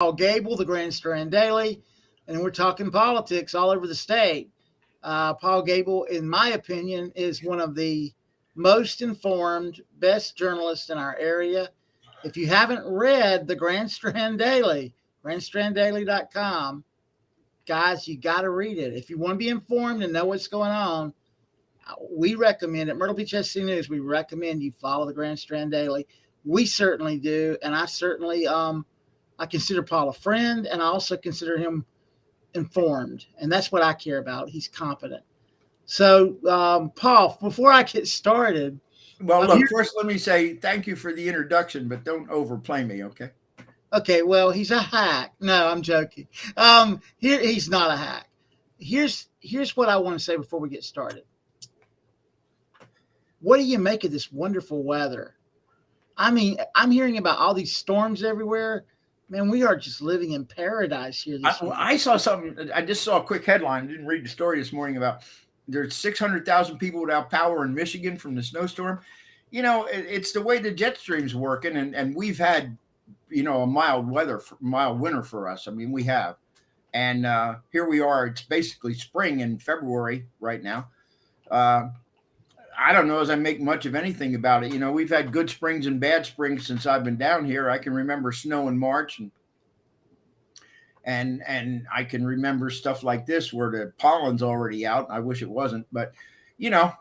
Paul Gable, the Grand Strand Daily, and we're talking politics all over the state. Paul Gable, in my opinion, is one of the most informed, best journalists in our area. If you haven't read the Grand Strand Daily, grandstranddaily.com, guys, you got to read it. If you want to be informed and know what's going on, we recommend at Myrtle Beach SC News, we recommend you follow the Grand Strand Daily. We certainly do. And I certainly, I consider Paul a friend, and I also consider him informed. And that's what I care about. He's competent. So, Paul, before I get started. Well, look, first let me say thank you for the introduction, but don't overplay me, okay? Okay, well, he's a hack. No, I'm joking. He's not a hack. Here's what I want to say before we get started. What do you make of this wonderful weather? I mean, I'm hearing about all these storms everywhere. Man, we are just living in paradise here this week. I saw something. I just saw a quick headline. I didn't read the story this morning about there's 600,000 people without power in Michigan from the snowstorm. You know, it's the way the jet stream's working, and we've had, you know, a mild winter for us. I mean, we have. And here we are. It's basically spring in February right now. I don't know as I make much of anything about it. You know, we've had good springs and bad springs since I've been down here. I can remember snow in March and I can remember stuff like this where the pollen's already out. I wish it wasn't, but you know,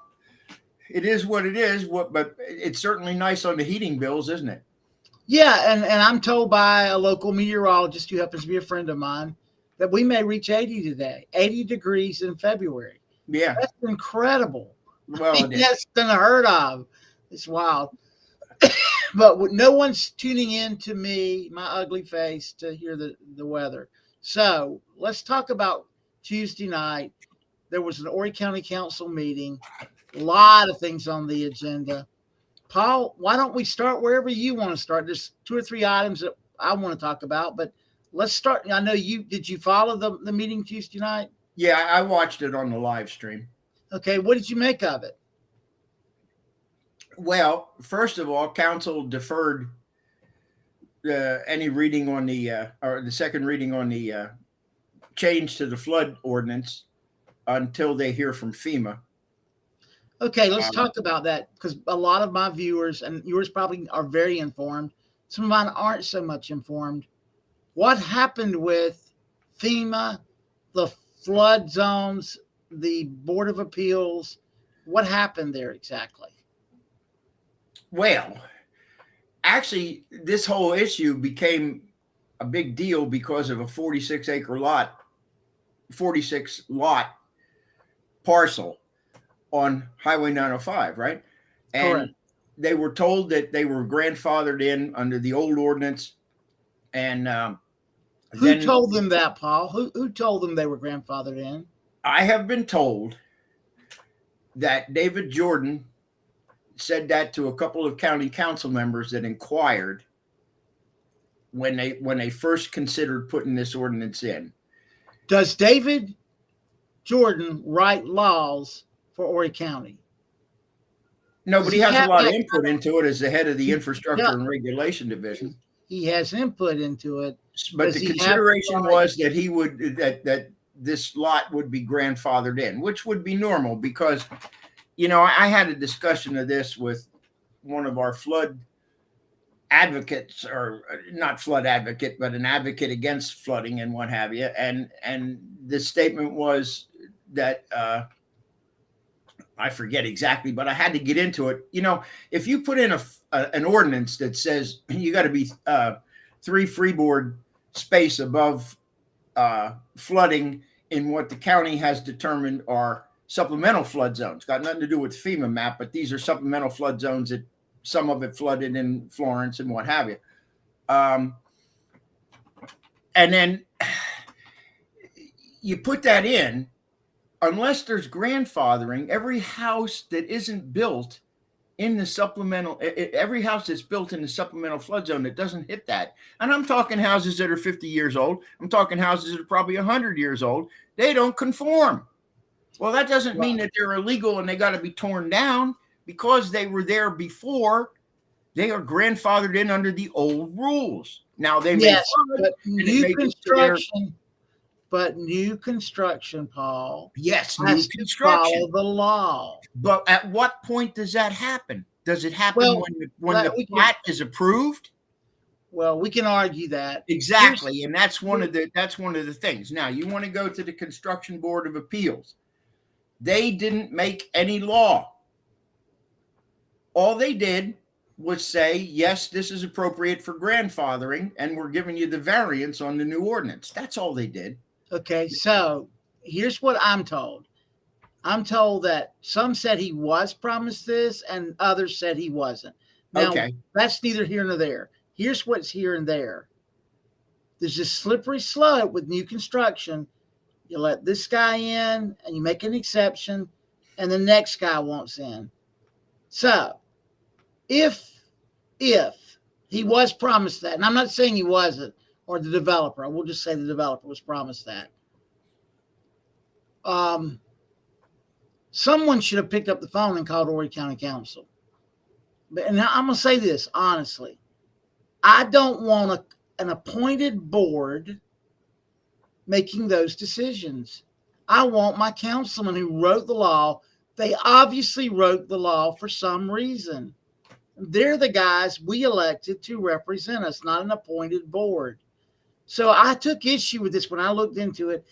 it is what it is. But it's certainly nice on the heating bills, isn't it? Yeah, and I'm told by a local meteorologist who happens to be a friend of mine that we may reach 80 today, 80 degrees in February. Yeah. That's incredible. Well, that's unheard of. It's wild. But no one's tuning in to me, my ugly face, to hear the weather. So let's talk about Tuesday night. There was an Horry County Council meeting. A lot of things on the agenda. Paul, why don't we start wherever you want to start? There's 2 or 3 items that I want to talk about, but let's start. I know did you follow the meeting Tuesday night? Yeah, I watched it on the live stream. Okay, what did you make of it? Well, first of all, council deferred any reading on or the second reading on the change to the flood ordinance until they hear from FEMA. Okay, let's talk about that, because a lot of my viewers, and yours probably are very informed. Some of mine aren't so much informed. What happened with FEMA, the flood zones, the Board of Appeals? What happened there exactly? Well, actually, this whole issue became a big deal because of a 46 lot parcel on Highway 905, right? And correct. They were told that they were grandfathered in under the old ordinance. And who told them that, Paul? Who told them they were grandfathered in? I have been told that David Jordan said that to a couple of county council members that inquired when they first considered putting this ordinance in. Does David Jordan write laws for Horry County? No, but he has a lot of input into it as the head of the Infrastructure and Regulation Division. He has input into it. But the consideration was that he would that this lot would be grandfathered in, which would be normal because, you know, I had a discussion of this with one of our flood advocates, or not flood advocate, but an advocate against flooding and what have you. And the statement was that I forget exactly, but I had to get into it. You know, if you put in an ordinance that says you got to be 3 freeboard space above flooding in what the county has determined are supplemental flood zones. Got nothing to do with the FEMA map, but these are supplemental flood zones that some of it flooded in Florence and what have you. And then you put that in, unless there's grandfathering, every house that isn't built in the supplemental, every house that's built in the supplemental flood zone that doesn't hit that. And I'm talking houses that are 50 years old. I'm talking houses that are probably 100 years old. They don't conform. Well, that doesn't mean that they're illegal and they got to be torn down. Because they were there before, they are grandfathered in under the old rules. Now they may Yes, flood, but and it new may get to their construction, Paul, yes, new has to follow construction. the law. But at what point does that happen? Does it happen Well, when the plat is approved? we can argue that. Exactly, and that's one of the things. Now, you want to go to the Construction Board of Appeals. They didn't make any law. All they did was say, yes, this is appropriate for grandfathering, and we're giving you the variance on the new ordinance. That's all they did. Okay, so here's what I'm told. I'm told that some said he was promised this and others said he wasn't. Now, Okay. That's neither here nor there. Here's what's here and there. There's this slippery slope with new construction. You let this guy in and you make an exception, and the next guy wants in. So if he was promised that, and I'm not saying he wasn't, or the developer, I will just say the developer was promised that. Someone should have picked up the phone and called Horry County Council. And I'm going to say this honestly. I don't want an appointed board making those decisions. I want my councilman who wrote the law. They obviously wrote the law for some reason. They're the guys we elected to represent us, not an appointed board. So I took issue with this when I looked into it.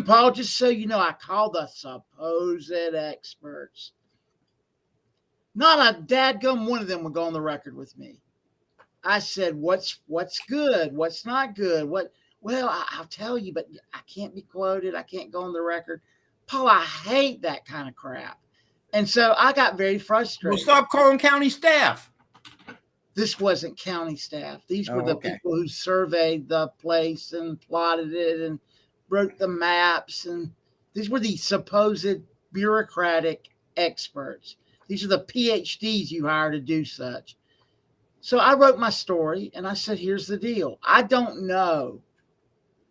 Paul, just so you know, I called the supposed experts. Not a dadgum one of them would go on the record with me. I said, what's good? What's not good? I'll tell you, but I can't be quoted. I can't go on the record. Paul, I hate that kind of crap. And so I got very frustrated. Well, stop calling county staff. This wasn't county staff. These were the people who surveyed the place and plotted it and wrote the maps. And these were the supposed bureaucratic experts. These are the PhDs you hire to do such. So I wrote my story and I said, here's the deal. I don't know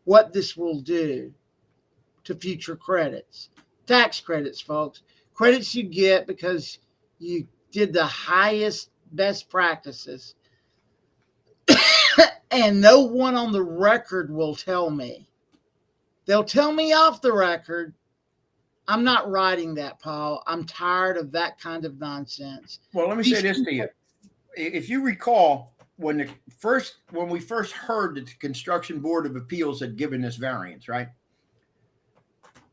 what this will do to future credits. Tax credits, folks. Credits you get because you did the highest best practices. And no one on the record will tell me. They'll tell me off the record. I'm not writing that, Paul. I'm tired of that kind of nonsense. Well, let me say this to you. If you recall, when we first heard that the Construction Board of Appeals had given this variance, right?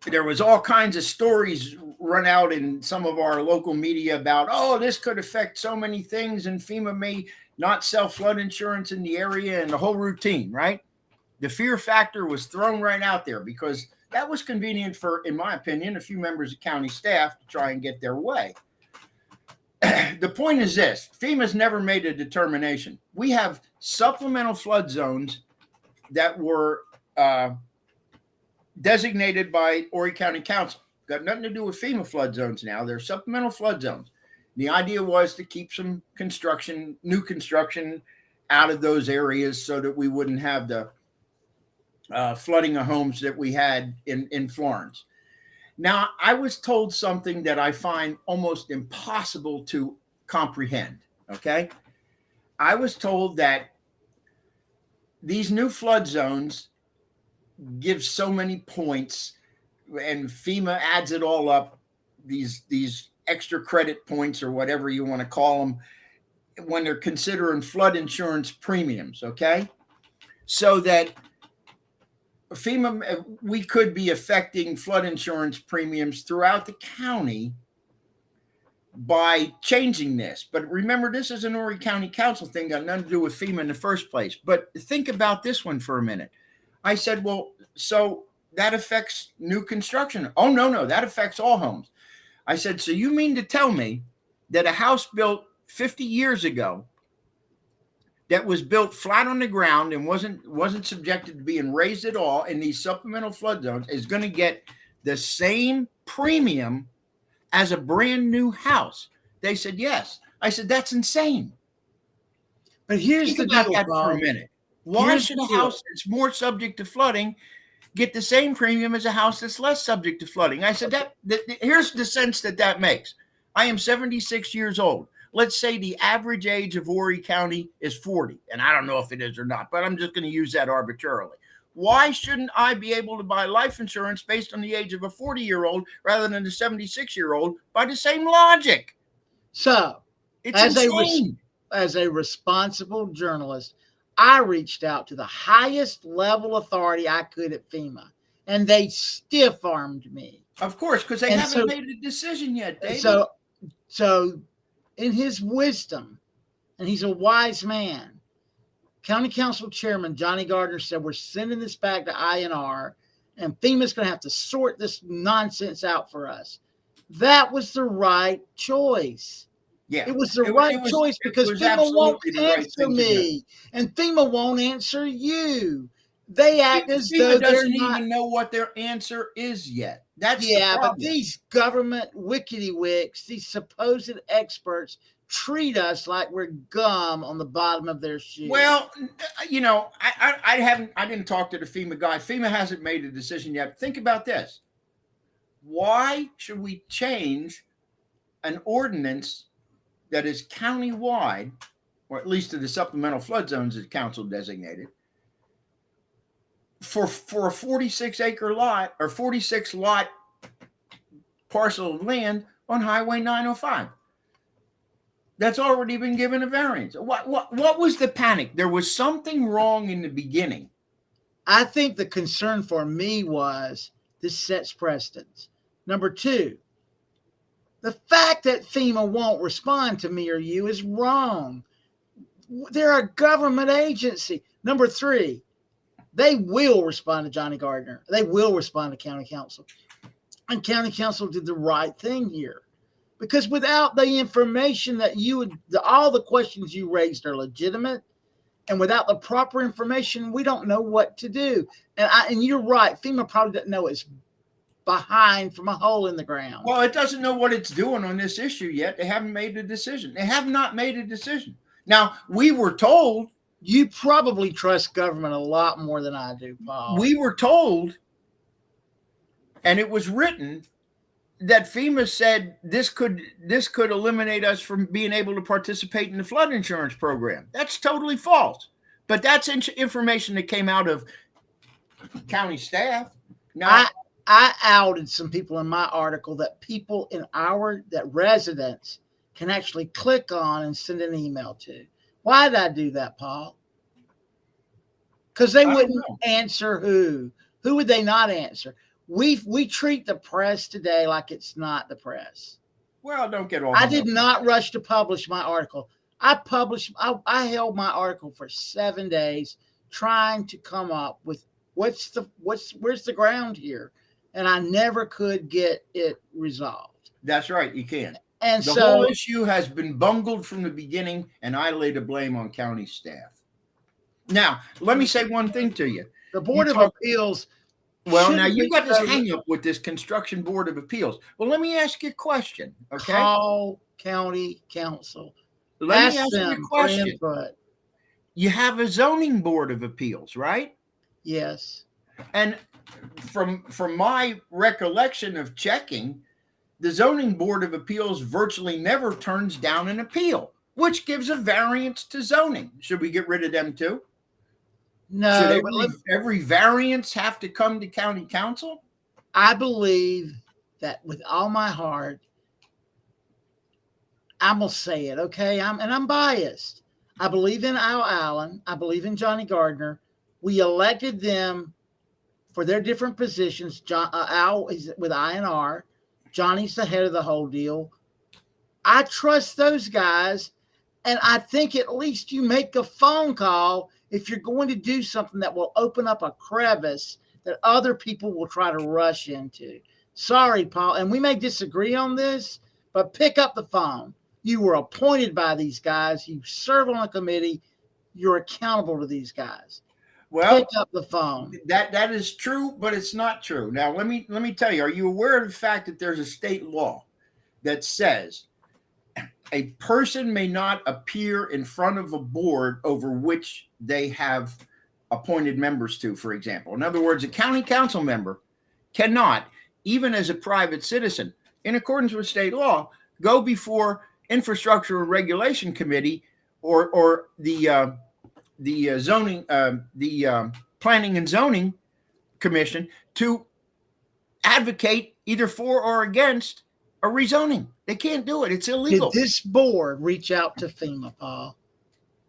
There was all kinds of stories run out in some of our local media about, oh, this could affect so many things and FEMA may not sell flood insurance in the area and the whole routine, right? The fear factor was thrown right out there because that was convenient for, in my opinion, a few members of county staff to try and get their way. The point is this: FEMA's never made a determination. We have supplemental flood zones that were designated by Horry County Council. Got nothing to do with FEMA flood zones now. They're supplemental flood zones. The idea was to keep some new construction out of those areas so that we wouldn't have the flooding of homes that we had in Florence. Now, I was told something that I find almost impossible to comprehend, okay? I was told that these new flood zones give so many points, and FEMA adds it all up, these extra credit points or whatever you want to call them, when they're considering flood insurance premiums, okay? So that FEMA, we could be affecting flood insurance premiums throughout the county by changing this. But remember, this is an Horry County Council thing, got nothing to do with FEMA in the first place. But think about this one for a minute. I said, well, so that affects new construction. Oh, no, that affects all homes. I said, so you mean to tell me that a house built 50 years ago that was built flat on the ground and wasn't subjected to being raised at all in these supplemental flood zones is going to get the same premium as a brand new house? They said yes. I said, that's insane. But here's the deal, that for a minute. Why should a house that's more subject to flooding get the same premium as a house that's less subject to flooding? I said, here's the sense that makes. I am 76 years old. let's say the average age of Horry County is 40, and I don't know if it is or not, but I'm just going to use that arbitrarily. Why shouldn't I be able to buy life insurance based on the age of a 40-year-old rather than a 76-year-old by the same logic? So, it's insane. As a responsible journalist, I reached out to the highest level authority I could at FEMA, and they stiff-armed me. Of course, because they haven't made a decision yet, David. So in his wisdom, and he's a wise man, County Council Chairman Johnny Gardner said, we're sending this back to INR, and FEMA's going to have to sort this nonsense out for us. That was the right choice. Yeah, it was the right choice because FEMA won't answer me, and FEMA won't answer you. They act as though doesn't even know what their answer is yet. That's the problem. But these government wickety-wicks, these supposed experts, treat us like we're gum on the bottom of their shoe. Well, you know, I didn't talk to the FEMA guy. FEMA hasn't made a decision yet. Think about this. Why should we change an ordinance that is county-wide, or at least to the supplemental flood zones that council designated, for a 46-acre lot or 46-lot parcel of land on Highway 905? That's already been given a variance. What was the panic? There was something wrong in the beginning. I think the concern for me was this sets precedents. Number two, the fact that FEMA won't respond to me or you is wrong. They're a government agency. Number three, they will respond to Johnny Gardner. They will respond to County Council. And County Council did the right thing here. Because without the information that all the questions you raised are legitimate, and without the proper information, we don't know what to do. And you're right, FEMA probably doesn't know it's behind from a hole in the ground. Well, it doesn't know what it's doing on this issue yet. They haven't made a decision. They have not made a decision. Now, we were told. You probably trust government a lot more than I do, Paul. We were told, and it was written, that FEMA said this could eliminate us from being able to participate in the flood insurance program. That's totally false. But that's information that came out of county staff. Now, I outed some people in my article that residents can actually click on and send an email to. Why did I do that, Paul? Because they wouldn't answer who. Who would they not answer? We treat the press today like it's not the press. Well, don't get all. I did not rush to publish my article. I held my article for 7 days trying to come up with where's the ground here, and I never could get it resolved. That's right, you can't. And the whole issue has been bungled from the beginning, and I lay the blame on county staff. Now, let me say one thing to you. The Board of Appeals. Well, now you've got this hang up with this construction board of appeals. Well, let me ask you a question. Okay. Call county council. Let me ask you a question. You have a zoning board of appeals, right? Yes. And from my recollection of checking, the zoning board of appeals virtually never turns down an appeal, which gives a variance to zoning. Should we get rid of them too? No. Should every variance have to come to county council? I believe that with all my heart, I'm going to say it, okay? I'm biased. I believe in Al Allen. I believe in Johnny Gardner. We elected them for their different positions. Al is with INR. Johnny's the head of the whole deal. I trust those guys, and I think at least you make a phone call if you're going to do something that will open up a crevice that other people will try to rush into. Sorry, Paul, and we may disagree on this, but pick up the phone. You were appointed by these guys. You serve on a committee. You're accountable to these guys. Well, pick up the phone. That is true, but it's not true. Now, let me tell you, are you aware of the fact that there's a state law that says a person may not appear in front of a board over which they have appointed members to, for example. In other words, a county council member cannot, even as a private citizen, in accordance with state law, go before Infrastructure and Regulation Committee or the zoning, the Planning and Zoning Commission to advocate either for or against a rezoning. They can't do it. It's illegal. Did this board reach out to FEMA, Paul?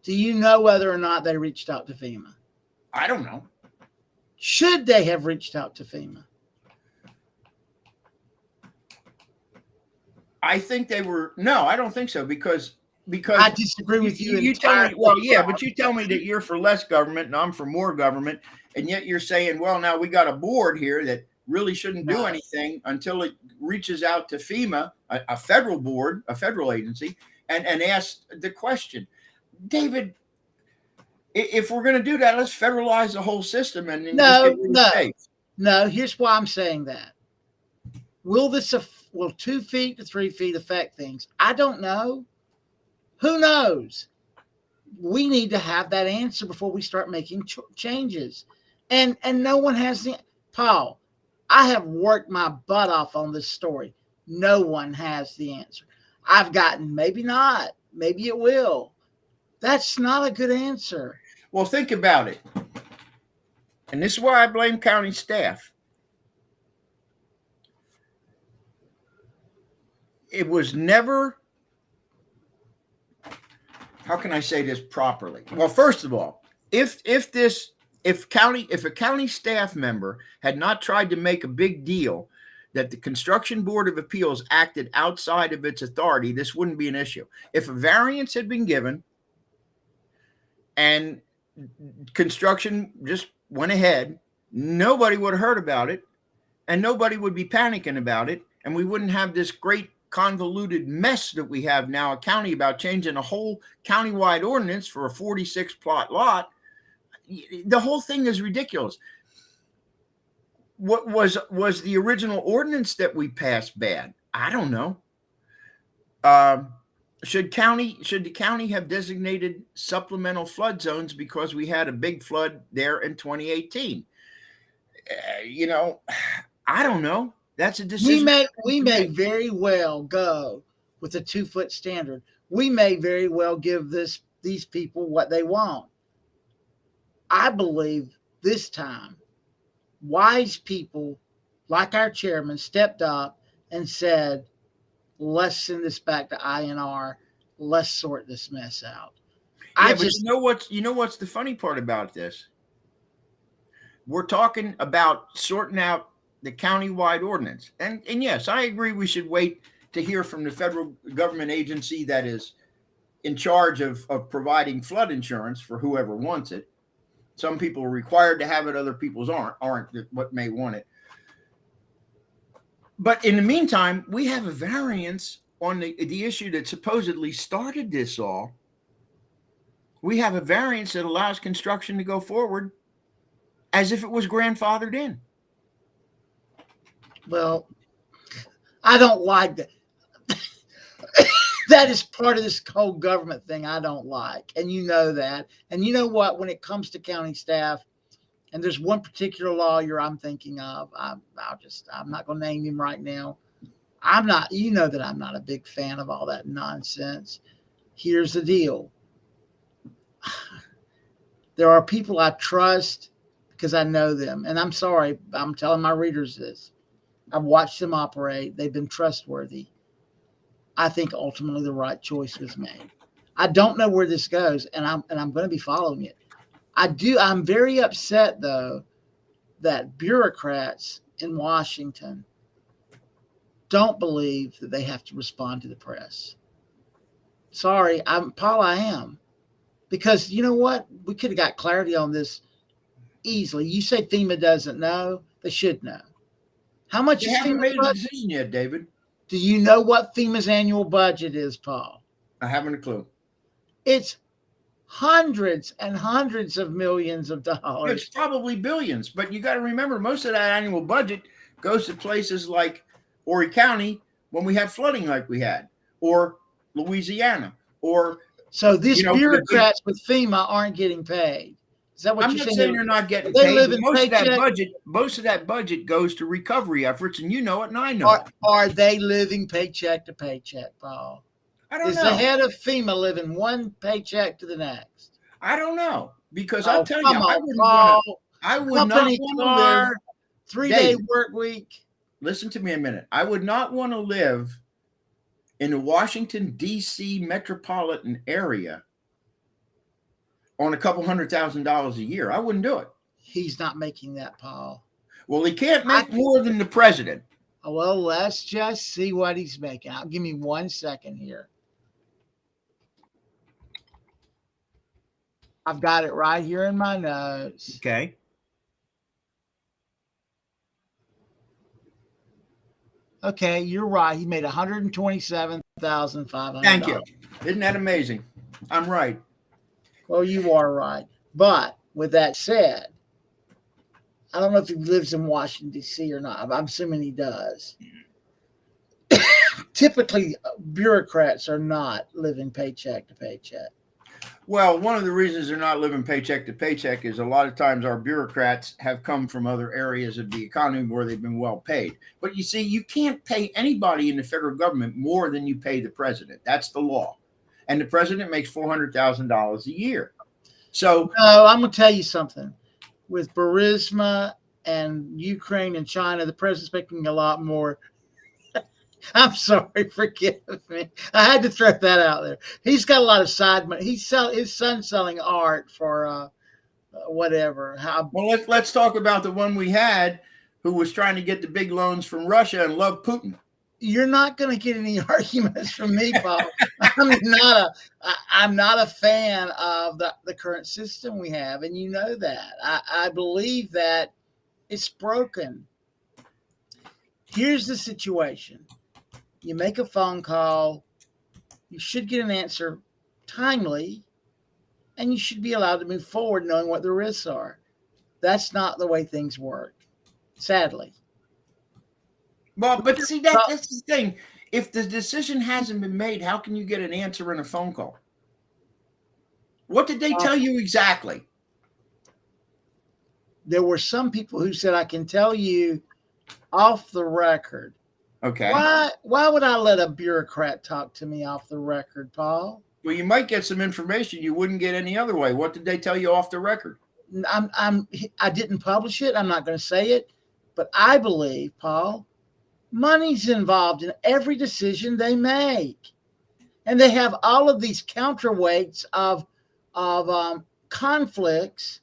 Do you know whether or not they reached out to FEMA? I don't know. Should they have reached out to FEMA? I think they were. No, I don't think so because I disagree with you. You tell me, well, yeah, but you tell me that you're for less government and I'm for more government, and yet you're saying, well, now we got a board here that really shouldn't do anything until it reaches out to FEMA, a federal board, a federal agency, and asks the question. David, if we're going to do that, let's federalize the whole system and no. Here's why I'm saying that. Will 2 feet to 3 feet affect things? I don't know. Who knows? We need to have that answer before we start making changes. And no one has the Paul. I have worked my butt off on this story. No one has the answer. I've gotten maybe not, maybe it will. That's not a good answer. Well, think about it. And this is why I blame county staff. It was never, how can I say this properly? Well, first of all, if a county staff member had not tried to make a big deal that the Construction Board of Appeals acted outside of its authority, this wouldn't be an issue. If a variance had been given and construction just went ahead, nobody would have heard about it and nobody would be panicking about it, and we wouldn't have this great convoluted mess that we have now, a county about changing a whole countywide ordinance for a 46 plot lot. The whole thing is ridiculous. What was the original ordinance that we passed bad? I don't know. Should the county have designated supplemental flood zones because we had a big flood there in 2018? I don't know. That's a decision. We may very well go with a 2 foot standard. We may very well give these people what they want. I believe this time wise people like our chairman stepped up and said, let's send this back to INR. Let's sort this mess out. You know what's the funny part about this? We're talking about sorting out the countywide ordinance. And yes, I agree we should wait to hear from the federal government agency that is in charge of providing flood insurance for whoever wants it. Some people are required to have it, other people aren't what may want it. But in the meantime, we have a variance on the issue that supposedly started this all. We have a variance that allows construction to go forward as if it was grandfathered in. Well, I don't like that. That is part of this whole government thing I don't like. And you know that. And you know what? When it comes to county staff, and there's one particular lawyer I'm thinking of, I'm not going to name him right now. You know that I'm not a big fan of all that nonsense. Here's the deal. There are people I trust because I know them. And I'm sorry, I'm telling my readers this. I've watched them operate. They've been trustworthy. I think ultimately the right choice was made. I don't know where this goes, and I'm going to be following it. I'm very upset though that bureaucrats in Washington don't believe that they have to respond to the press. Sorry, Paul, I am. Because you know what? We could have got clarity on this easily. You say FEMA doesn't know. They should know. How much you haven't made a decision yet, David. Do you know what FEMA's annual budget is, Paul? I haven't a clue. It's hundreds and hundreds of millions of dollars. It's probably billions, but you got to remember most of that annual budget goes to places like Horry County when we had flooding like we had, or Louisiana, or so these bureaucrats with FEMA aren't getting paid. Is that what I'm you're not saying? saying they're not getting paid. Most of that budget goes to recovery efforts, and you know it, and I know it. Are they living paycheck to paycheck, Paul? I don't Is the know. head of FEMA living one paycheck to the next? I don't know, because I'll Oh, tell you, come on, Paul. I would not Company want to live. car, 3-day David, work week. listen to me a minute. I would not want to live in the Washington, D.C. metropolitan area on a couple $100,000 a year. I wouldn't do it. He's not making that, Paul. Well, he can't make more than the president. Well, let's just see what he's making. Give me 1 second here. I've got it right here in my notes. Okay. Okay, you're right. He made $127,500. Thank you. Isn't that amazing? I'm right. Well, you are right. But with that said, I don't know if he lives in Washington, D.C. or not. I'm assuming he does. Typically, bureaucrats are not living paycheck to paycheck. Well, one of the reasons they're not living paycheck to paycheck is a lot of times our bureaucrats have come from other areas of the economy where they've been well paid. But you see, you can't pay anybody in the federal government more than you pay the president. That's the law. And the president makes $400,000 a year. So, no, I'm going to tell you something. With Burisma and Ukraine and China, the president's making a lot more. I'm sorry, forgive me. I had to throw that out there. He's got a lot of side money. His son's selling art for whatever. Well, let's talk about the one we had who was trying to get the big loans from Russia and loved Putin. You're not going to get any arguments from me, Paul. I'm not a fan of the current system we have, and you know that. I believe that it's broken. Here's the situation. You make a phone call, you should get an answer timely, and you should be allowed to move forward knowing what the risks are. That's not the way things work, sadly. Well, but see, that's the thing. If the decision hasn't been made, how can you get an answer in a phone call? What did they tell you exactly? There were some people who said, I can tell you off the record. Okay. Why would I let a bureaucrat talk to me off the record, Paul? Well, you might get some information you wouldn't get any other way. What did they tell you off the record? I didn't publish it. I'm not going to say it, but I believe, Paul, money's involved in every decision they make, and they have all of these counterweights of conflicts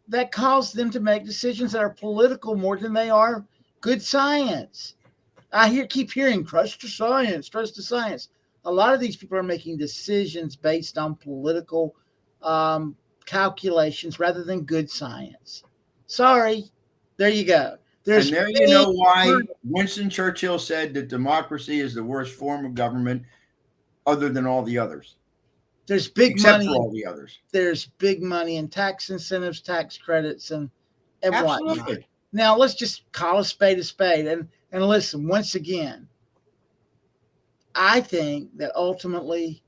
that cause them to make decisions that are political more than they are good science. I keep hearing trust the science, trust the science. A lot of these people are making decisions based on political calculations rather than good science. Sorry, there you go. And there you know why Winston Churchill said that democracy is the worst form of government other than all the others. There's big except money for all the others. There's big money in tax incentives, tax credits, and Absolutely. whatnot. Now let's just call a spade a spade. And listen, once again, I think that ultimately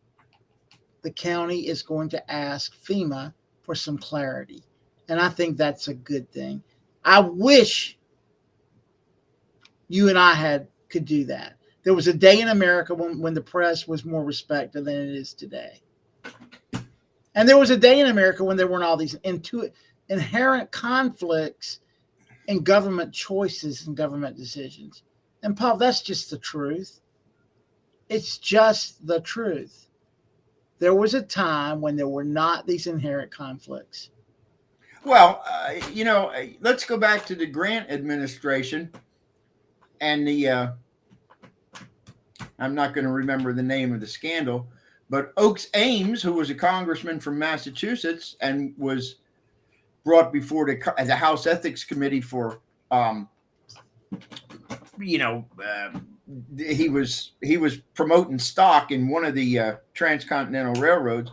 the county is going to ask FEMA for some clarity. And I think that's a good thing. I wish you and I could do that. There was a day in America when the press was more respected than it is today. And there was a day in America when there weren't all these inherent conflicts in government choices and government decisions. And Paul, that's just the truth. It's just the truth. There was a time when there were not these inherent conflicts. Well, let's go back to the Grant administration and the, I'm not going to remember the name of the scandal, but Oaks Ames, who was a congressman from Massachusetts and was brought before the House Ethics Committee for, he was promoting stock in one of the transcontinental railroads,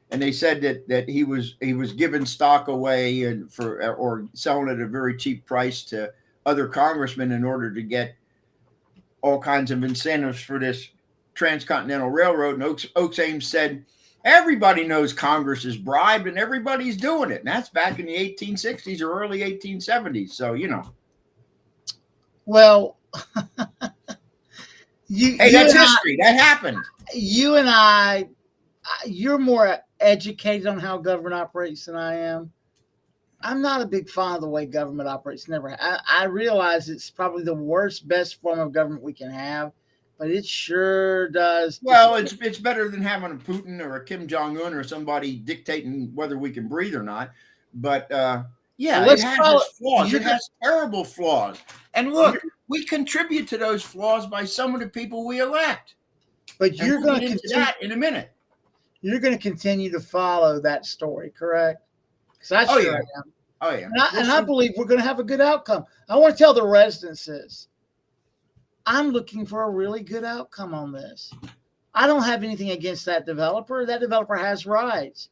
and they said that he was giving stock away or selling at a very cheap price to other congressmen in order to get all kinds of incentives for this transcontinental railroad. And Oaks Ames said, everybody knows Congress is bribed and everybody's doing it. And that's back in the 1860s or early 1870s. So, Well, Hey, that's history. That happened. You and I, you're more educated on how government operates than I am. I'm not a big fan of the way government operates. Never. I realize it's probably the worst, best form of government we can have, but it sure does. Well, it's better than having a Putin or a Kim Jong-un or somebody dictating whether we can breathe or not. But yeah, well, it has its flaws. It has terrible flaws. And look, we contribute to those flaws by some of the people we elect. But you're going to continue that in a minute. You're going to continue to follow that story, correct? Because I sure am. Oh yeah. And I believe we're going to have a good outcome. I want to tell the residents this. I'm looking for a really good outcome on this. I don't have anything against that developer. That developer has rights.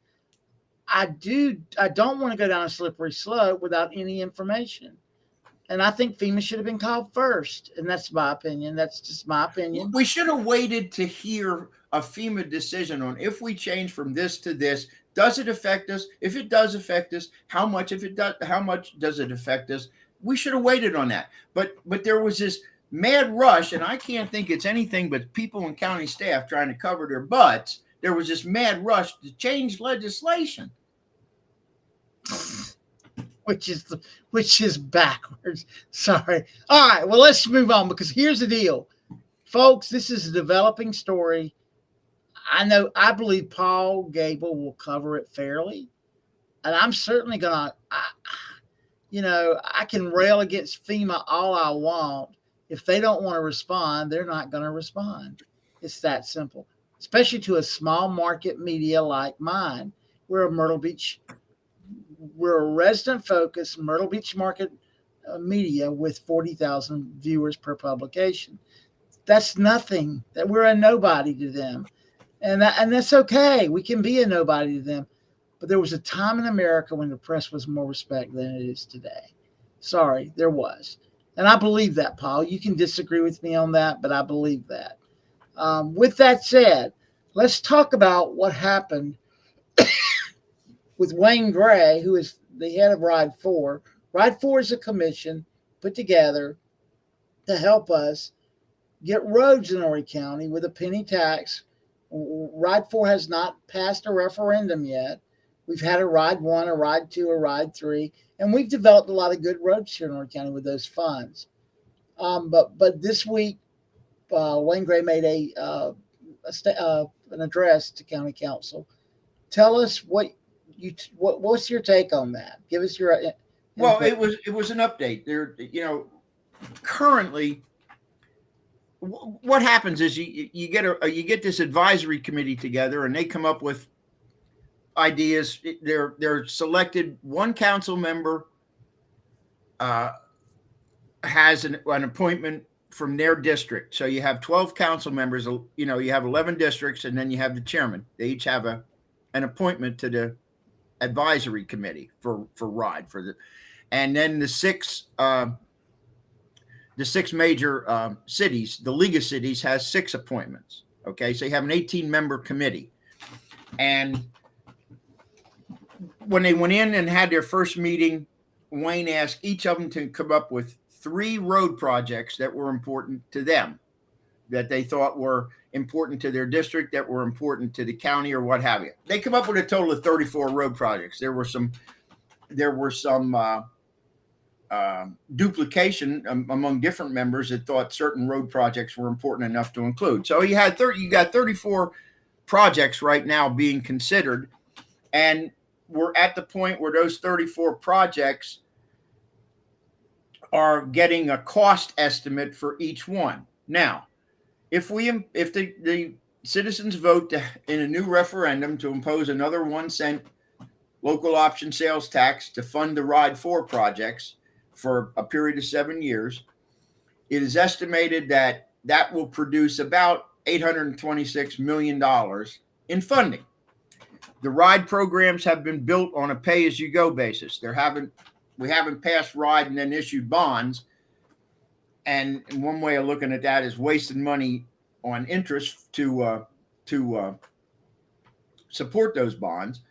I don't want to go down a slippery slope without any information. And I think FEMA should have been called first. And that's my opinion. That's just my opinion. We should have waited to hear a FEMA decision on if we change from this to this. Does it affect us? If it does affect us, how much? If it does, how much does it affect us? We should have waited on that. But there was this mad rush, and I can't think it's anything but people and county staff trying to cover their butts. There was this mad rush to change legislation. Which is backwards. Sorry. All right. Well, let's move on, because here's the deal, folks. This is a developing story. I believe Paul Gable will cover it fairly, and I'm certainly gonna. I can rail against FEMA all I want. If they don't want to respond, they're not going to respond. It's that simple. Especially to a small market media like mine. We're a resident-focused Myrtle Beach market media with 40,000 viewers per publication. That's nothing. That we're a nobody to them, and that's okay. We can be a nobody to them. But there was a time in America when the press was more respect than it is today. Sorry, there was. And I believe that, Paul. You can disagree with me on that, but I believe that. With that said, let's talk about what happened with Wayne Gray, who is the head of Ride 4. Ride 4 is a commission put together to help us get roads in Horry County with a penny tax. Ride 4 has not passed a referendum yet. We've had a Ride 1, a Ride 2, a Ride 3, and we've developed a lot of good roads here in Horry County with those funds. But this week, Wayne Gray made an address to County Council. Tell us what's your take on that? Give us your. Well, it was an update. There, currently, what happens is you get this advisory committee together, and they come up with ideas. They're selected. One council member has an appointment from their district. So you have 12 council members. You have 11 districts, and then you have the chairman. They each have an appointment to the advisory committee for RIDE and then the six major cities. The League of Cities has 6 appointments. Okay, so you have an 18-member committee, and when they went in and had their first meeting, Wayne asked each of them to come up with 3 road projects that were important to them, that they thought were important to their district, that were important to the county, or what have you. They come up with a total of 34 road projects. There were some duplication among different members that thought certain road projects were important enough to include. So you got 34 projects right now being considered, and we're at the point where those 34 projects are getting a cost estimate for each one. Now, if the citizens vote in a new referendum to impose another 1 cent local option sales tax to fund the Ride 4 projects for a period of 7 years, it is estimated that will produce about $826 million in funding. The RIDE programs have been built on a pay-as-you-go basis. We haven't passed RIDE and then issued bonds. And one way of looking at that is wasting money on interest to support those bonds.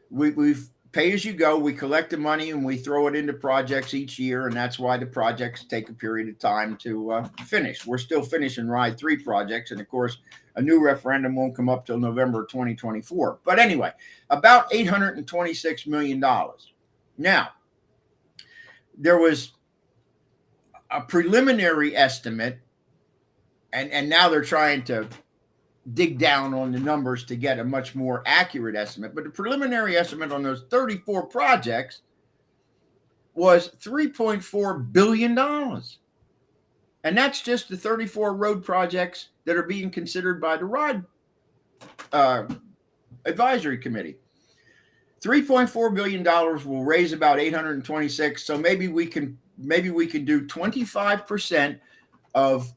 We've pay as you go. We collect the money and we throw it into projects each year, and that's why the projects take a period of time to finish. We're still finishing Ride 3 projects, and of course, a new referendum won't come up till November 2024. But anyway, about $826 million. Now, there was a preliminary estimate, and now they're trying to dig down on the numbers to get a much more accurate estimate. But the preliminary estimate on those 34 projects was $3.4 billion. And that's just the 34 road projects that are being considered by the Ride Advisory Committee. $3.4 billion will raise about 826. So maybe we can do 25% of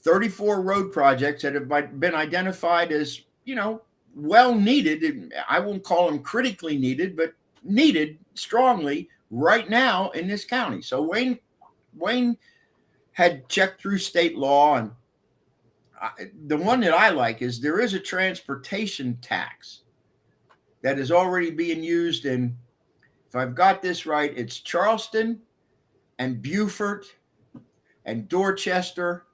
34 road projects that have been identified as, well needed. I won't call them critically needed, but needed strongly right now in this county. So Wayne had checked through state law, and the one that I like is there is a transportation tax that is already being used in, if I've got this right, it's Charleston and Beaufort and Dorchester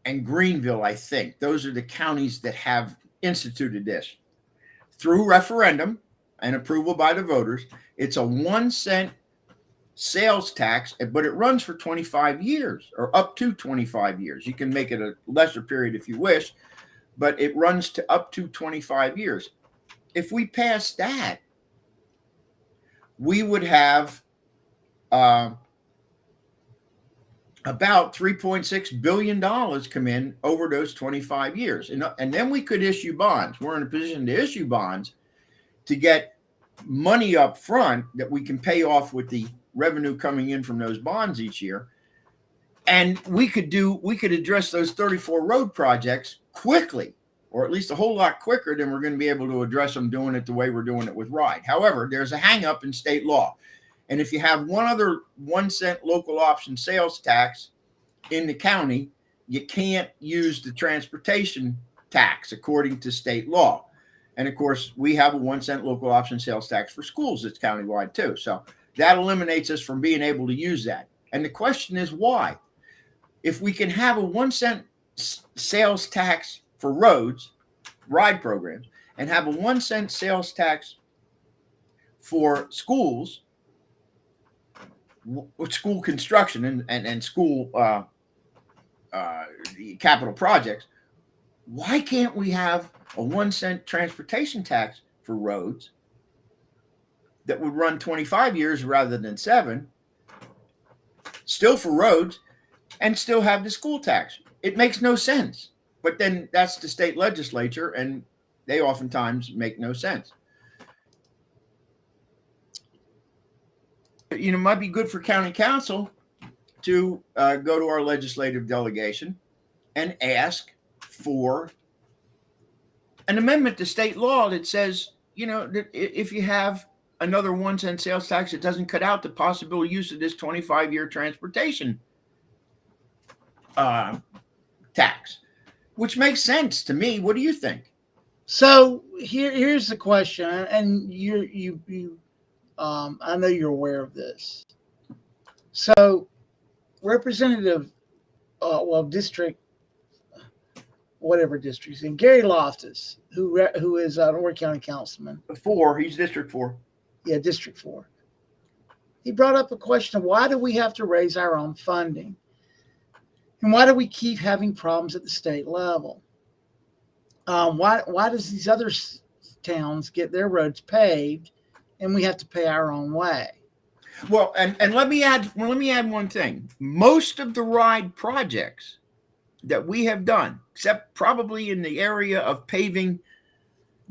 and Greenville, I think. Those are the counties that have instituted this through referendum and approval by the voters. It's a 1 cent sales tax, but it runs for 25 years or up to 25 years. You can make it a lesser period if you wish, but it runs to up to 25 years. If we pass that, we would have about $3.6 billion come in over those 25 years. And then we could issue bonds. We're in a position to issue bonds to get money up front that we can pay off with the revenue coming in from those bonds each year. And we could address those 34 road projects quickly, or at least a whole lot quicker than we're going to be able to address them doing it the way we're doing it with Ride. However, there's a hang up in state law. And if you have one other 1 cent local option sales tax in the county, you can't use the transportation tax according to state law. And of course, we have a 1 cent local option sales tax for schools that's countywide too. So that eliminates us from being able to use that. And the question is why? If we can have a 1 cent sales tax for roads, ride programs, and have a 1 cent sales tax for schools, school construction and school capital projects, why can't we have a 1 cent transportation tax for roads that would run 25 years rather than 7, still for roads, and still have the school tax? It makes no sense. But then that's the state legislature, and they oftentimes make no sense. It might be good for county council to go to our legislative delegation and ask for an amendment to state law that says, that if you have another 1 cent sales tax, it doesn't cut out the possible use of this 25-year transportation tax, which makes sense to me. What do you think? So here's the question, and you I know you're aware of this. So, Representative, district, whatever districts, and Gary Loftus, who is an Horry County councilman. 4, he's District 4. Yeah, District 4. He brought up a question of why do we have to raise our own funding? And why do we keep having problems at the state level? Why does these other towns get their roads paved and we have to pay our own way? Well, and let me add one thing. Most of the ride projects that we have done, except probably in the area of paving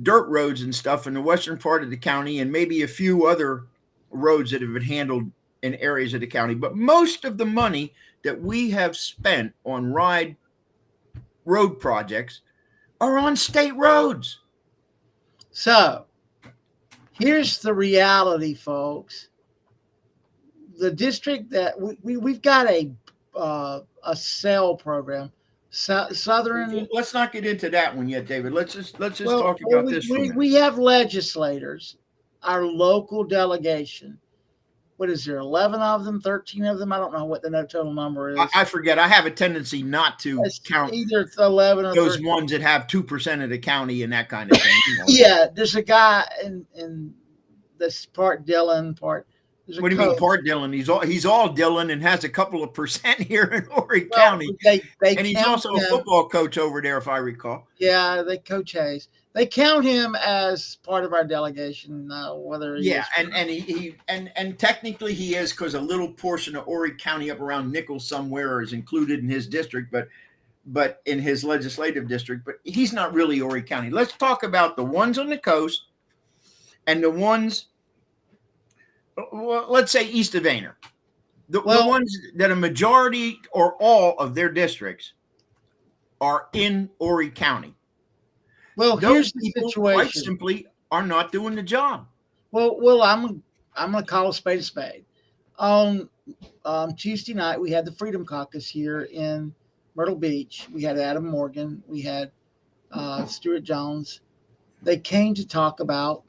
dirt roads and stuff in the western part of the county, and maybe a few other roads that have been handled in areas of the county, but most of the money that we have spent on ride road projects are on state roads. So here's the reality, folks. The district that we've got a SEL program, Southern. Let's not get into that one yet, David. Let's just talk about this. We have legislators our local delegation. What is there, 11 of them, 13 of them? I don't know what the total number is. I forget. I have a tendency not to count either 11 or those 13. ones that have 2% of the county and that kind of thing. Yeah, there's a guy in this part Dillon, part. What do you mean part Dillon? He's all Dillon and has a couple of percent here in Horry County. And he's also a football coach over there, if I recall. Yeah, they coach Hayes. They count him as part of our delegation, whether he is. And technically he is, because a little portion of Horry County up around Nichols somewhere is included in his district, but in his legislative district. But he's not really Horry County. Let's talk about the ones on the coast and the ones, well, let's say east of Aner. The ones that a majority or all of their districts are in Horry County. Well, those here's the people situation. Quite simply are not doing the job. Well, I'm going to call a spade. On Tuesday night, we had the Freedom Caucus here in Myrtle Beach. We had Adam Morgan. We had Stuart Jones. They came to talk about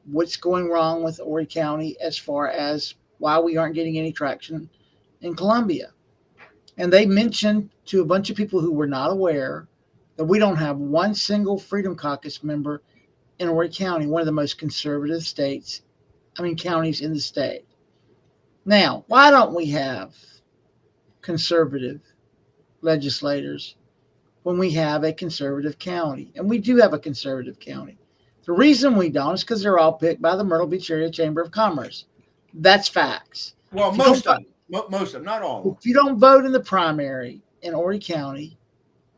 what's going wrong with Horry County as far as why we aren't getting any traction in Columbia. And they mentioned to a bunch of people who were not aware that we don't have one single Freedom Caucus member in Horry County, one of the most conservative counties in the state. Now, why don't we have conservative legislators when we have a conservative county? And we do have a conservative county. The reason we don't is because they're all picked by the Myrtle Beach Area Chamber of Commerce. That's facts. Well, most of them, not all of them. If you don't vote in the primary in Horry County,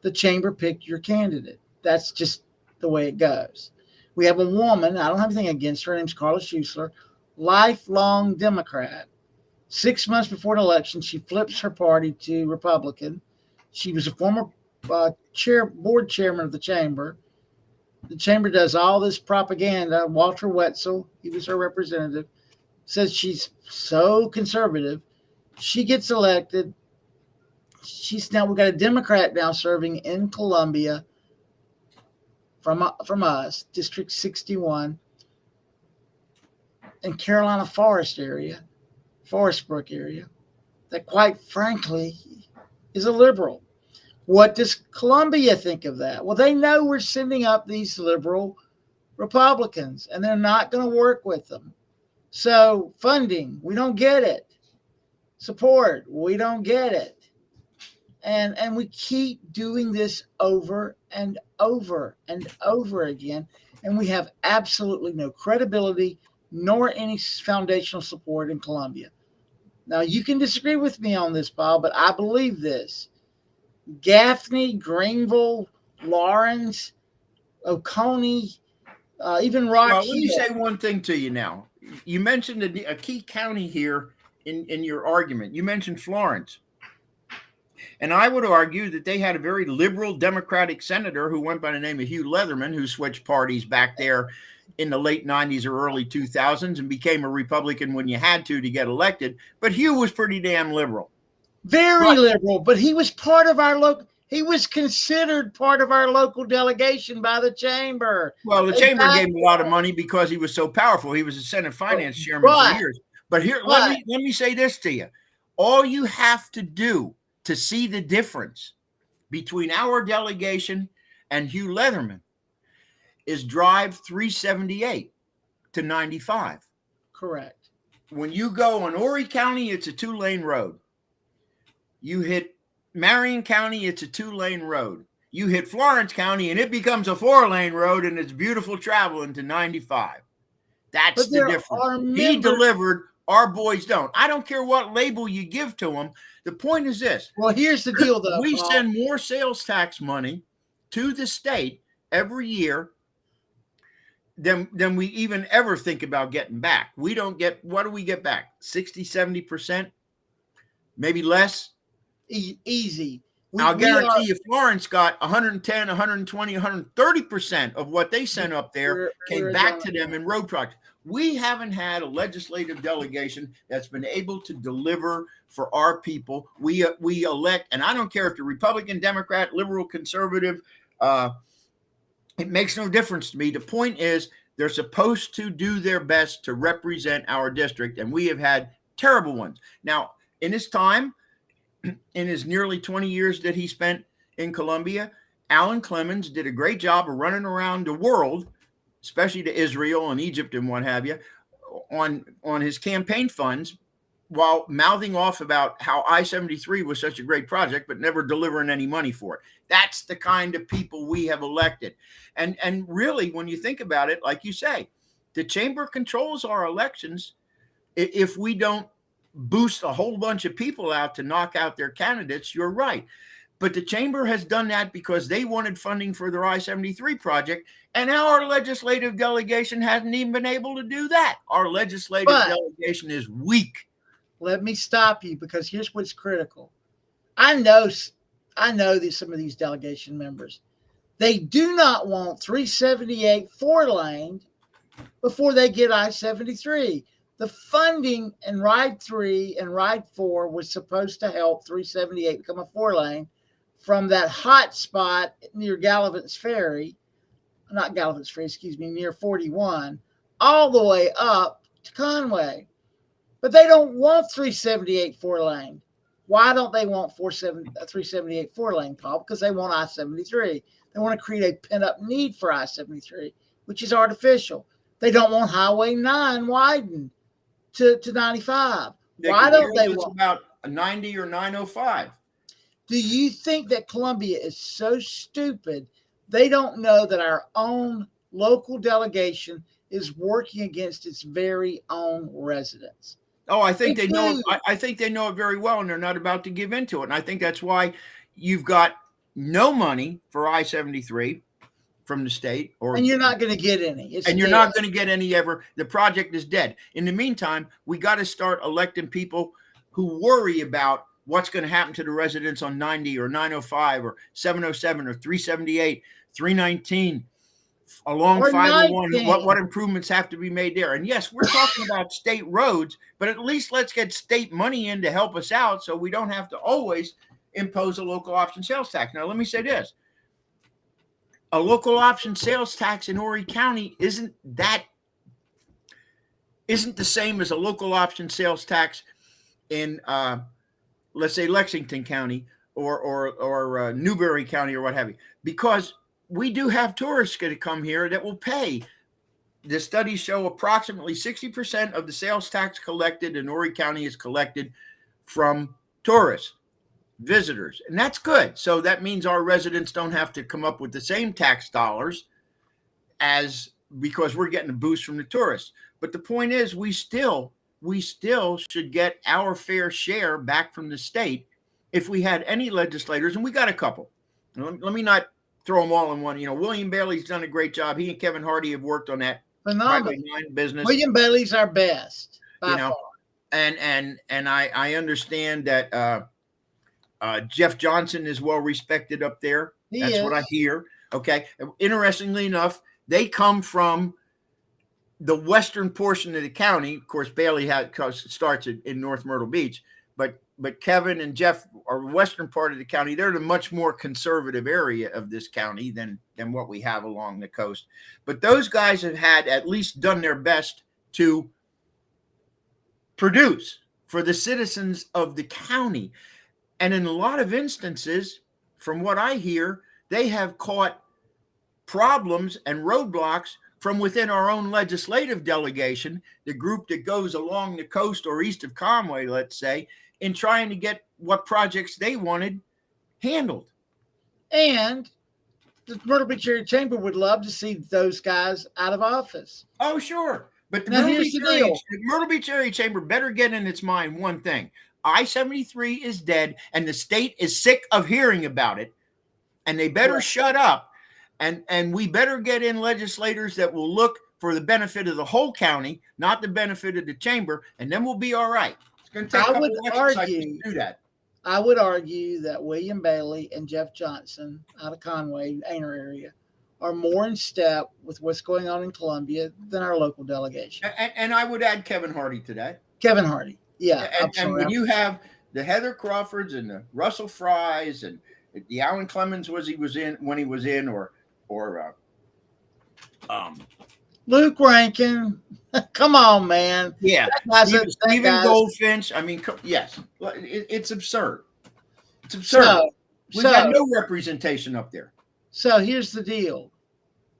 the chamber picked your candidate. That's just the way it goes. We have a woman, I don't have anything against her, her name's Carla Schuessler, lifelong Democrat. 6 months before an election, she flips her party to Republican. She was a former board chairman of the chamber. The chamber does all this propaganda. Walter Wetzel, he was her representative, says she's so conservative. She gets elected. We've got a Democrat now serving in Columbia from us, District 61, in Carolina Forest Brook area, that quite frankly is a liberal. What does Columbia think of that? Well, they know we're sending up these liberal Republicans, and they're not going to work with them. So funding, we don't get it. Support, we don't get it. And we keep doing this over and over and over again. And we have absolutely no credibility nor any foundational support in Columbia. Now, you can disagree with me on this, Bob, but I believe this. Gaffney, Greenville, Lawrence, Oconee, even Rock Well, Hill. let me say one thing to you now. You mentioned a key county here in your argument. You mentioned Florence. And I would argue that they had a very liberal Democratic senator who went by the name of Hugh Leatherman, who switched parties back there in the late 90s or early 2000s and became a Republican when you had to get elected. But Hugh was pretty damn liberal. Very liberal, but he was part of our he was considered part of our local delegation by the chamber. Well, the chamber gave him a lot of money because he was so powerful. He was a Senate Finance Chairman for years. But here, let me say this to you. All you have to do to see the difference between our delegation and Hugh Leatherman is drive 378 to 95. Correct. When you go on Horry County, it's a 2-lane road. You hit Marion County, it's a 2-lane road. You hit Florence County, and it becomes a 4-lane road, and it's beautiful travel into 95. That's the difference. He delivered. Our boys don't. I don't care what label you give to them. The point is this. Well, here's the deal, though. We send more sales tax money to the state every year than we even ever think about getting back. We don't get, what do we get back? 60, 70%? Maybe less? Easy. I'll guarantee you Florence got 110, 120, 130% of what they sent up there came back to them in road projects. We haven't had a legislative delegation that's been able to deliver for our people. We elect, and I don't care if you're Republican, Democrat, liberal, conservative, it makes no difference to me. The point is They're supposed to do their best to represent our district, and we have had terrible ones. Now, in his time, in his nearly 20 years that he spent in Columbia, Alan Clemens did a great job of running around the world, especially to Israel and Egypt and what have you, on his campaign funds, while mouthing off about how I-73 was such a great project, but never delivering any money for it. That's the kind of people we have elected. And really, when you think about it, like you say, the chamber controls our elections. If we don't boost a whole bunch of people out to knock out their candidates, you're right. But the chamber has done that because they wanted funding for their I-73 project, and our legislative delegation hasn't even been able to do that. Our legislative delegation is weak. Let me stop you, because here's what's critical. I know that some of these delegation members, they do not want 378 4-lane before they get I-73. The funding in Ride 3 and Ride 4 was supposed to help 378 become a 4-lane from that hot spot near Gallivant's Ferry, near 41, all the way up to Conway. But they don't want 378 4-lane. Why don't they want 378 4-lane, Paul? Because they want I-73. They want to create a pent-up need for I-73, which is artificial. They don't want Highway 9 widened to 95. Why don't they want about a 90 or 905? Do you think that Columbia is so stupid they don't know that our own local delegation is working against its very own residents? Oh, I think they know. I think they know it very well, and they're not about to give into it. And I think that's why you've got no money for I-73 from the state, and you're not going to get any. You're not going to get any ever. The project is dead. In the meantime, we got to start electing people who worry about what's going to happen to the residents on 90 or 905 or 707 or 378, 319. Along 501, what improvements have to be made there? And yes, we're talking about state roads, but at least let's get state money in to help us out so we don't have to always impose a local option sales tax. Now, let me say this. A local option sales tax in Horry County isn't the same as a local option sales tax in, let's say, Lexington County or Newberry County or what have you, because we do have tourists going to come here that will pay. The studies show approximately 60% of the sales tax collected in Horry County is collected from tourists, visitors, and that's good. So that means our residents don't have to come up with the same tax dollars because we're getting a boost from the tourists. But the point is, we still should get our fair share back from the state if we had any legislators, and we got a couple. Let me not throw them all in one. William Bailey's done a great job. He and Kevin Hardy have worked on that Highway 9 business. William Bailey's our best, by far. And I understand that Jeff Johnson is well respected up there. That's what I hear. Okay. Interestingly enough, they come from the western portion of the county. Of course, Bailey starts in North Myrtle Beach, but Kevin and Jeff are western part of the county. They're the much more conservative area of this county than what we have along the coast. But those guys have had at least done their best to produce for the citizens of the county. And in a lot of instances, from what I hear, they have caught problems and roadblocks from within our own legislative delegation, the group that goes along the coast or east of Conway, let's say, in trying to get what projects they wanted handled. And the Myrtle Beach Area Chamber would love to see those guys out of office. Oh, sure. But the Myrtle Beach Area Chamber better get in its mind one thing. I-73 is dead, and the state is sick of hearing about it, and they better shut up, and we better get in legislators that will look for the benefit of the whole county, not the benefit of the chamber, and then we'll be all right. It's going to take a couple of to do that. I would argue that William Bailey and Jeff Johnson out of Conway, Aner area, are more in step with what's going on in Columbia than our local delegation. And I would add Kevin Hardy to that. Kevin Hardy, yeah. And when you have the Heather Crawfords and the Russell Fries and the Alan Clemens when he was in, or Luke Rankin. Come on, man. Yeah, That Stephen guy's Goldfinch. I mean, yes, it's absurd. It's absurd. so We've had no representation up there. So here's the deal.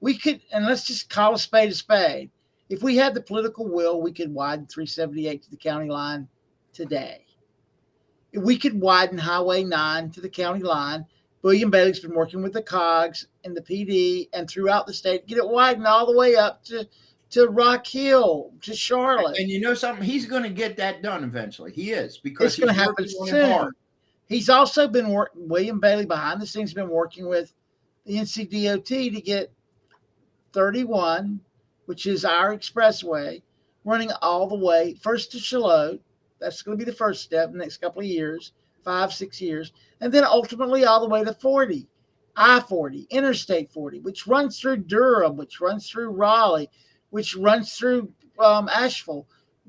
We could, and let's just call a spade a spade. If we had the political will, we could widen 378 to the county line today. If we could widen Highway 9 to the county line. William Bailey's been working with the COGS and the PD and throughout the state to get it widened all the way up to Rock Hill, to Charlotte. And you know something? He's going to get that done eventually. He is, because it's going to happen soon. He's also been William Bailey behind the scenes been working with the NCDOT to get 31, which is our expressway, running all the way first to Charlotte. That's going to be the first step in the next couple of years, 5-6 years, and then ultimately all the way to 40, I-40, Interstate 40, which runs through Durham, which runs through Raleigh, which runs through Asheville.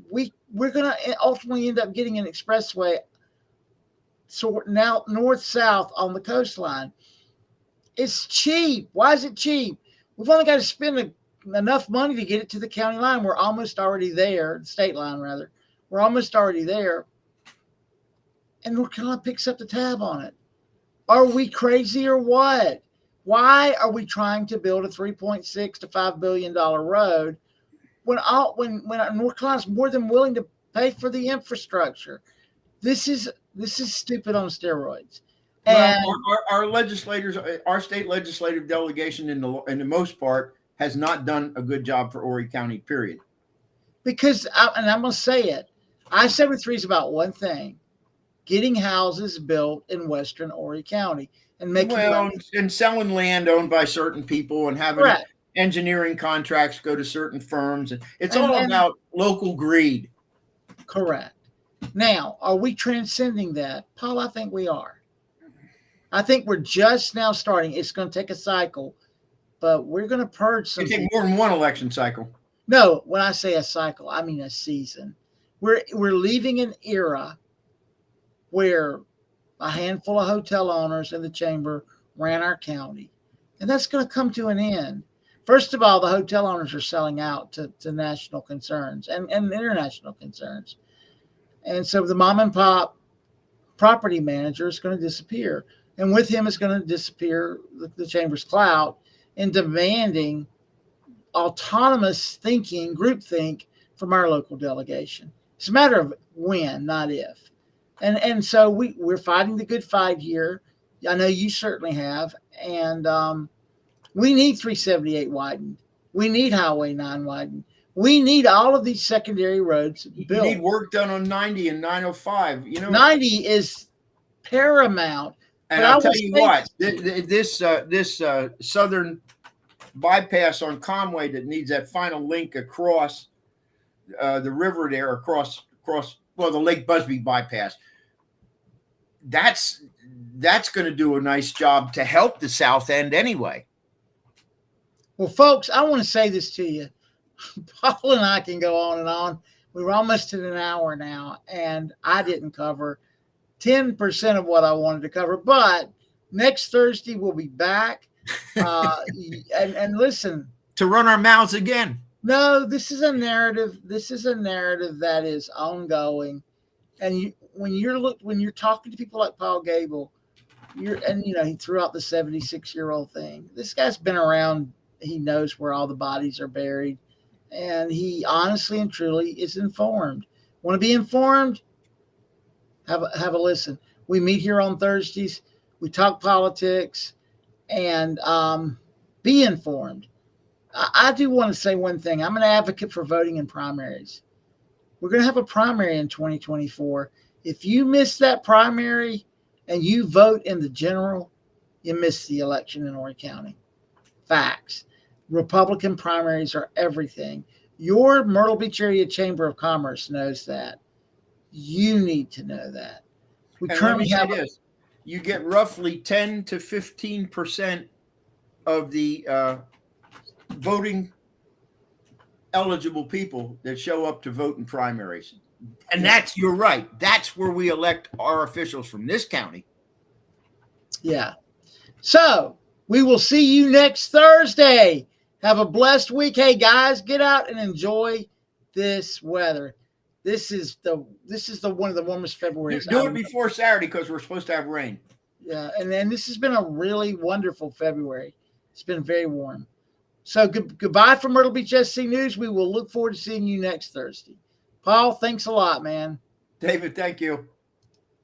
We're going to ultimately end up getting an expressway. So now north-south on the coastline. It's cheap. Why is it cheap? We've only got to spend enough money to get it to the county line. We're almost already there, state line rather. We're almost already there. And North Carolina picks up the tab on it. Are we crazy or what? Why are we trying to build a $3.6 to $5 billion road when North Carolina's more than willing to pay for the infrastructure? This is stupid on steroids. And our legislators, our state legislative delegation, in the most part, has not done a good job for Horry County. Period. Because I'm going to say it, I-73 is about one thing: getting houses built in Western Horry County and making and selling land owned by certain people and having engineering contracts go to certain firms. It's all about local greed. Correct. Now, are we transcending that? Paul, I think we are. I think we're just now starting. It's going to take a cycle, but we're going to purge some. It takes more than one election cycle. No, when I say a cycle, I mean a season. We're leaving an era where a handful of hotel owners in the chamber ran our county, and that's going to come to an end. First of all, the hotel owners are selling out to national concerns and international concerns. And so the mom and pop property manager is going to disappear. And with him is going to disappear the chamber's clout in demanding autonomous thinking, groupthink from our local delegation. It's a matter of when, not if. And so we're fighting the good fight here. I know you certainly have. And we need 378 widened. We need Highway 9 widened. We need all of these secondary roads built. You need work done on 90 and 905. 90 is paramount. And I'll tell you what, this southern bypass on Conway that needs that final link across the river there, across the Lake Busby bypass. That's going to do a nice job to help the south end anyway. Well, folks, I want to say this to you. Paul and I can go on and on. We're almost at an hour now, and I didn't cover 10% of what I wanted to cover. But next Thursday, we'll be back. And listen. To run our mouths again. No, this is a narrative. This is a narrative that is ongoing. And when you're talking to people like Paul Gable, he threw out the 76-year-old thing. This guy's been around. He knows where all the bodies are buried. And he honestly and truly is informed. Want to be informed? Have a listen. We meet here on Thursdays. We talk politics and be informed. I do want to say one thing. I'm an advocate for voting in primaries. We're going to have a primary in 2024. If you miss that primary and you vote in the general, you miss the election in Horry County. Facts. Republican primaries are everything. Your Myrtle Beach Area Chamber of Commerce knows that. You need to know that. We currently have this. You get roughly 10 to 15% of the voting eligible people that show up to vote in primaries. And you're right. That's where we elect our officials from this county. Yeah. So we will see you next Thursday. Have a blessed week. Hey guys, get out and enjoy this weather. This is the one of the warmest Februaries. Do it before Saturday because we're supposed to have rain. Yeah, and then this has been a really wonderful February. It's been very warm. So goodbye from Myrtle Beach SC News. We will look forward to seeing you next Thursday. Paul, thanks a lot, man. David, thank you.